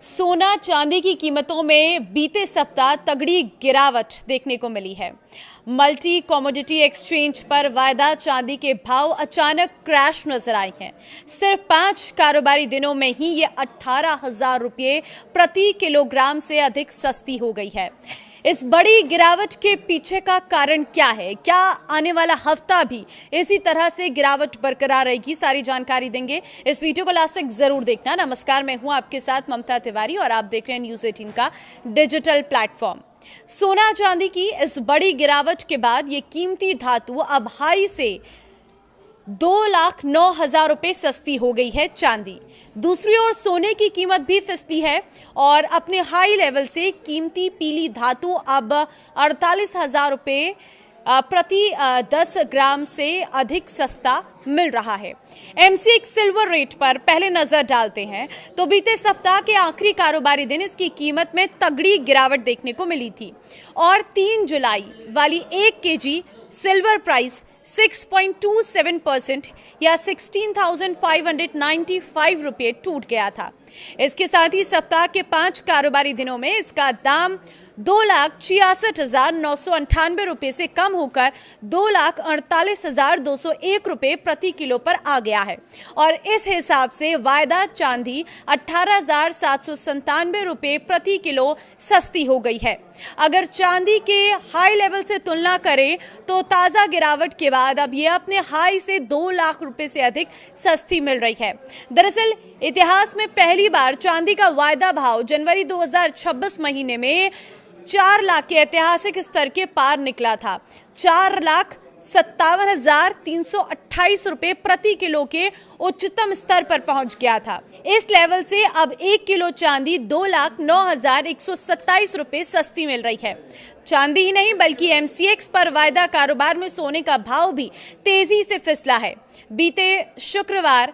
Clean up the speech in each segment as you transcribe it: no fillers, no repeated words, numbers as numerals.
सोना चांदी की कीमतों में बीते सप्ताह तगड़ी गिरावट देखने को मिली है। मल्टी कमोडिटी एक्सचेंज पर वायदा चांदी के भाव अचानक क्रैश नजर आए हैं। सिर्फ 5 कारोबारी दिनों में ही ये 18,000 रुपये प्रति किलोग्राम से अधिक सस्ती हो गई है। इस बड़ी गिरावट के पीछे का कारण क्या है? क्या आने वाला हफ्ता भी इसी तरह से गिरावट बरकरार रहेगी? सारी जानकारी देंगे। इस वीडियो को लास्ट तक जरूर देखना। नमस्कार, मैं हूं आपके साथ ममता तिवारी और आप देख रहे हैं न्यूज़ 18 का डिजिटल प्लेटफॉर्म। सोना चांदी की इस बड़ी गिरावट के बाद ये कीमती धातु अब हाई से 2,09,000 रुपये सस्ती हो गई है चांदी। दूसरी ओर सोने की कीमत भी फिसली है और अपने हाई लेवल से कीमती पीली धातु अब 48,000 रुपये प्रति 10 ग्राम से अधिक सस्ता मिल रहा है। MCX सिल्वर रेट पर पहले नजर डालते हैं तो बीते सप्ताह के आखिरी कारोबारी दिन इसकी कीमत में तगड़ी गिरावट देखने को मिली थी और 3 जुलाई वाली 1 केजी सिल्वर प्राइस 6.27% या 16,595 रुपये टूट गया था। इसके साथ ही सप्ताह के 5 कारोबारी दिनों में इसका दाम 2,66,998 रुपये से कम होकर 2,48,201 रुपये प्रति किलो पर आ गया है और इस हिसाब से वायदा चांदी 18,797 रुपये प्रति किलो सस्ती हो गई है। अगर चांदी के हाई लेवल से तुलना करें तो ताज़ा गिरावट के बाद अब ये अपने हाई से 2 लाख रुपए से अधिक सस्ती मिल रही है। दरअसल इतिहास में पहली बार चांदी का वायदा भाव जनवरी 2026 महीने में 4 लाख के ऐतिहासिक स्तर के पार निकला था। 4,57,328 रुपये प्रति किलो के उच्चतम स्तर पर पहुंच गया था। इस लेवल से अब 1 किलो चांदी 2,09,127 रुपये सस्ती मिल रही है। चांदी ही नहीं बल्कि MCX पर वायदा कारोबार में सोने का भाव भी तेजी से फिसला है। बीते शुक्रवार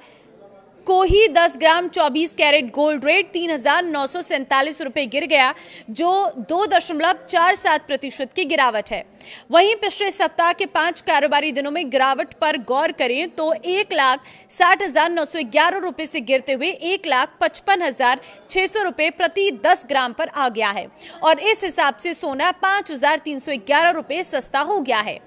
को ही 10 ग्राम 24 कैरेट गोल्ड रेट 3,947 रुपये गिर गया, जो 2.47% की गिरावट है। वहीं पिछले सप्ताह के 5 कारोबारी दिनों में गिरावट पर गौर करें तो 1,60,911 रुपये से गिरते हुए 1,55,600 रुपये प्रति 10 ग्राम पर आ गया है और इस हिसाब से सोना 5,311 रुपये सस्ता हो गया है।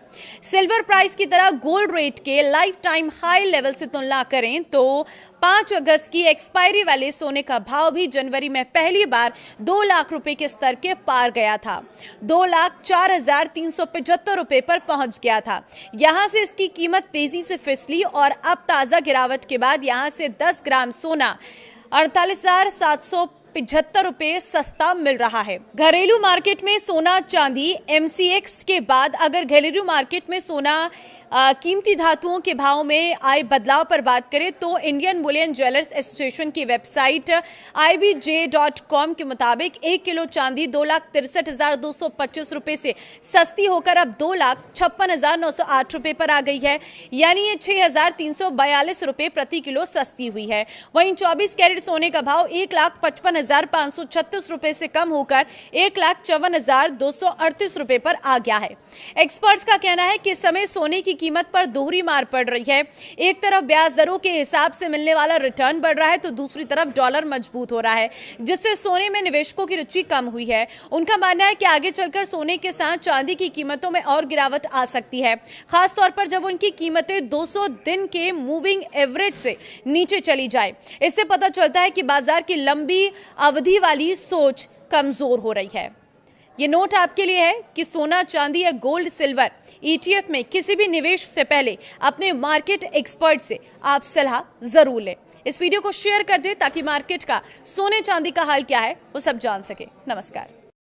सिल्वर प्राइस की तरह गोल्ड रेट के लाइफ टाइम हाई लेवल से तुलना करें तो 5 अगस्त की एक्सपायरी वाले सोने का भाव भी जनवरी में पहली बार 2 लाख रुपए के स्तर के पार गया था। 2,04,375 रुपए पर पहुंच गया था। यहां से इसकी कीमत तेजी से फिसली और अब ताजा गिरावट के बाद यहां से 10 ग्राम सोना 48,775 रुपये सस्ता मिल रहा है। घरेलू मार्केट में सोना चांदी MCX के बाद अगर घरेलू मार्केट में सोना कीमती धातुओं के भाव में आए बदलाव पर बात करें तो इंडियन बुलियन ज्वेलर्स एसोसिएशन की वेबसाइट IBJ.com के मुताबिक 1 किलो चांदी 2,63,225 रुपये से सस्ती होकर अब 2,56,908 रुपये पर आ गई है, यानी ये 6,342 रुपये प्रति किलो सस्ती हुई है। वहीं 24 कैरेट सोने का भाव 1,55,536 रुपये से कम होकर 1,54,238 रुपये पर आ गया है। एक्सपर्ट्स का कहना है कि इस समय सोने की कीमत पर दोहरी मार पड़ रही है। एक तरफ ब्याज दरों के हिसाब से मिलने वाला रिटर्न बढ़ रहा है तो दूसरी तरफ डॉलर मजबूत हो रहा है, जिससे सोने में निवेशकों की रुचि कम हुई है। उनका मानना है कि आगे चलकर सोने के साथ चांदी की कीमतों में और गिरावट आ सकती है, खासतौर पर जब उनकी कीमतें 200 दिन के मूविंग एवरेज से नीचे चली जाए। इससे पता चलता है कि बाजार की लंबी अवधि वाली सोच कमजोर हो रही है। ये नोट आपके लिए है कि सोना चांदी या गोल्ड सिल्वर ETF में किसी भी निवेश से पहले अपने मार्केट एक्सपर्ट से आप सलाह जरूर लें। इस वीडियो को शेयर कर दें ताकि मार्केट का सोने चांदी का हाल क्या है वो सब जान सके। नमस्कार।